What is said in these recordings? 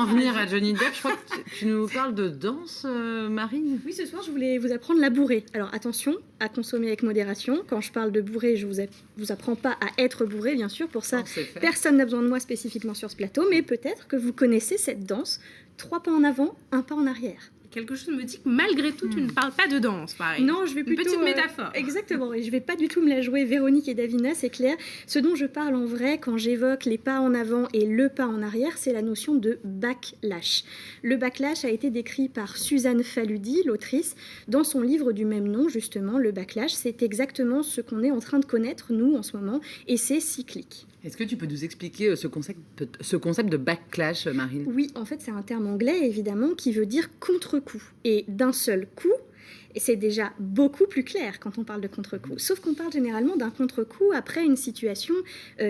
En venir à Johnny Depp, je crois que tu nous parles de danse, Marine. Oui, ce soir, je voulais vous apprendre la bourrée. Alors attention, à consommer avec modération. Quand je parle de bourrée, je vous apprends pas à être bourré, bien sûr. Pour ça, Non, c'est fait. personne n'a besoin de moi spécifiquement sur ce plateau, mais peut-être que vous connaissez cette danse. 3 pas en avant, un pas en arrière. Quelque chose me dit que malgré tout, tu ne parles pas de danse, pareil. Non, je vais plutôt... Une petite métaphore. Exactement, et je vais pas du tout me la jouer Véronique et Davina, c'est clair. Ce dont je parle en vrai quand j'évoque les pas en avant et le pas en arrière, c'est la notion de backlash. Le backlash a été décrit par Suzanne Faludi, l'autrice, dans son livre du même nom, justement. Le backlash, c'est exactement ce qu'on est en train de connaître, nous, en ce moment, et c'est cyclique. Est-ce que tu peux nous expliquer ce concept de backlash, Marine? Oui, en fait, c'est un terme anglais, évidemment, qui veut dire contre-coup. Et d'un seul coup, et c'est déjà beaucoup plus clair quand on parle de contre-coup. Sauf qu'on parle généralement d'un contre-coup après une situation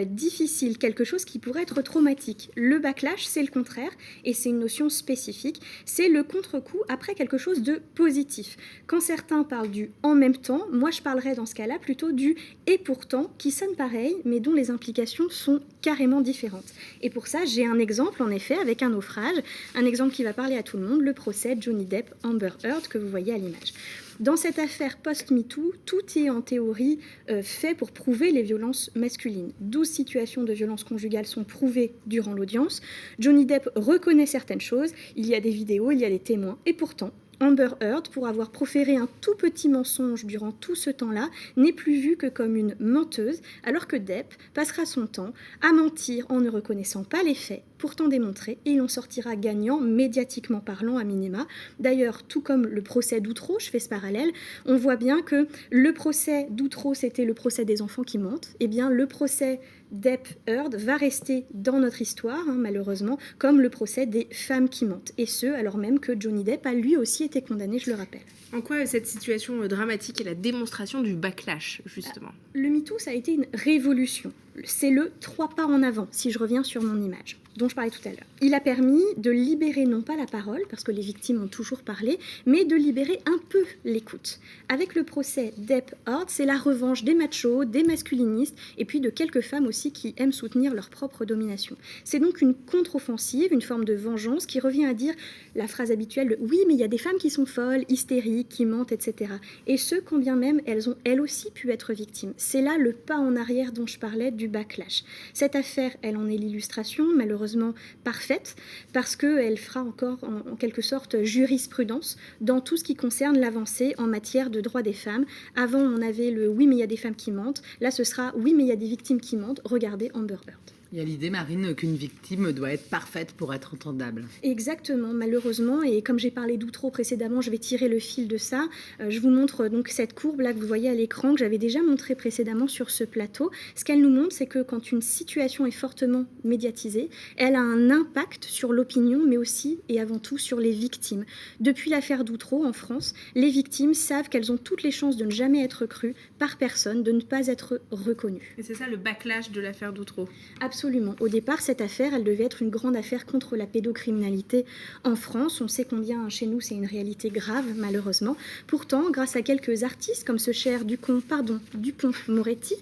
difficile, quelque chose qui pourrait être traumatique. Le backlash, c'est le contraire, et c'est une notion spécifique. C'est le contre-coup après quelque chose de positif. Quand certains parlent du « en même temps », moi je parlerais dans ce cas-là plutôt du « et pourtant », qui sonne pareil, mais dont les implications sont carrément différentes. Et pour ça, j'ai un exemple, en effet, avec un naufrage, un exemple qui va parler à tout le monde, le procès Johnny Depp-Amber Heard que vous voyez à l'image. Dans cette affaire post-MeToo, tout est en théorie fait pour prouver les violences masculines. 12 situations de violence conjugale sont prouvées durant l'audience. Johnny Depp reconnaît certaines choses, il y a des vidéos, il y a des témoins, et pourtant, Amber Heard, pour avoir proféré un tout petit mensonge durant tout ce temps-là, n'est plus vue que comme une menteuse, alors que Depp passera son temps à mentir en ne reconnaissant pas les faits, pourtant démontrés, et il en sortira gagnant, médiatiquement parlant à minima. D'ailleurs, tout comme le procès d'Outreau, je fais ce parallèle, on voit bien que le procès d'Outreau, c'était le procès des enfants qui mentent, et bien le procès Depp-Heard va rester dans notre histoire, malheureusement, comme le procès des femmes qui mentent. Et ce, alors même que Johnny Depp a lui aussi été condamné, je le rappelle. En quoi cette situation dramatique est la démonstration du backlash, justement? Le MeToo, ça a été une révolution. C'est le 3 pas en avant, si je reviens sur mon image, dont je parlais tout à l'heure. Il a permis de libérer non pas la parole, parce que les victimes ont toujours parlé, mais de libérer un peu l'écoute. Avec le procès Depp-Heard, c'est la revanche des machos, des masculinistes, et puis de quelques femmes aussi qui aiment soutenir leur propre domination. C'est donc une contre-offensive, une forme de vengeance qui revient à dire la phrase habituelle de « oui, mais il y a des femmes qui sont folles, hystériques, qui mentent, etc. » Et ce, quand bien même elles ont elles aussi pu être victimes. C'est là le pas en arrière dont je parlais du backlash. Cette affaire, elle en est l'illustration, malheureusement parfaite, parce qu'elle fera encore en quelque sorte jurisprudence dans tout ce qui concerne l'avancée en matière de droits des femmes. Avant, on avait le « oui, mais il y a des femmes qui mentent ». Là, ce sera « oui, mais il y a des victimes qui mentent ». Regardez Amber Heard. Il y a l'idée, Marine, qu'une victime doit être parfaite pour être entendable. Exactement, malheureusement, et comme j'ai parlé d'Outreau précédemment, je vais tirer le fil de ça. Je vous montre donc cette courbe-là que vous voyez à l'écran, que j'avais déjà montrée précédemment sur ce plateau. Ce qu'elle nous montre, c'est que quand une situation est fortement médiatisée, elle a un impact sur l'opinion, mais aussi et avant tout sur les victimes. Depuis l'affaire d'Outreau en France, les victimes savent qu'elles ont toutes les chances de ne jamais être crues par personne, de ne pas être reconnues. Et c'est ça le backlash de l'affaire d'Outreau? Absolument. Au départ, cette affaire, elle devait être une grande affaire contre la pédocriminalité en France. On sait combien chez nous c'est une réalité grave, malheureusement. Pourtant, grâce à quelques artistes comme ce cher Dupont-Moretti,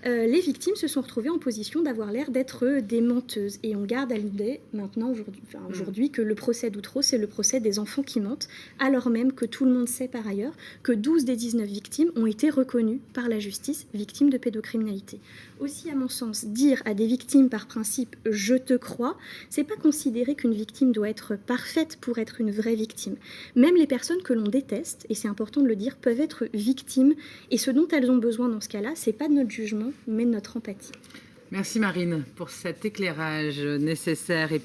les victimes se sont retrouvées en position d'avoir l'air d'être des menteuses. Et on garde à l'idée maintenant, aujourd'hui, que le procès d'Outreau, c'est le procès des enfants qui mentent, alors même que tout le monde sait par ailleurs que 12 des 19 victimes ont été reconnues par la justice victimes de pédocriminalité. Aussi, à mon sens, dire à des victimes par principe « je te crois », c'est pas considérer qu'une victime doit être parfaite pour être une vraie victime. Même les personnes que l'on déteste, et c'est important de le dire, peuvent être victimes, et ce dont elles ont besoin dans ce cas-là, c'est pas de notre jugement, mais de notre empathie. Merci Marine pour cet éclairage nécessaire et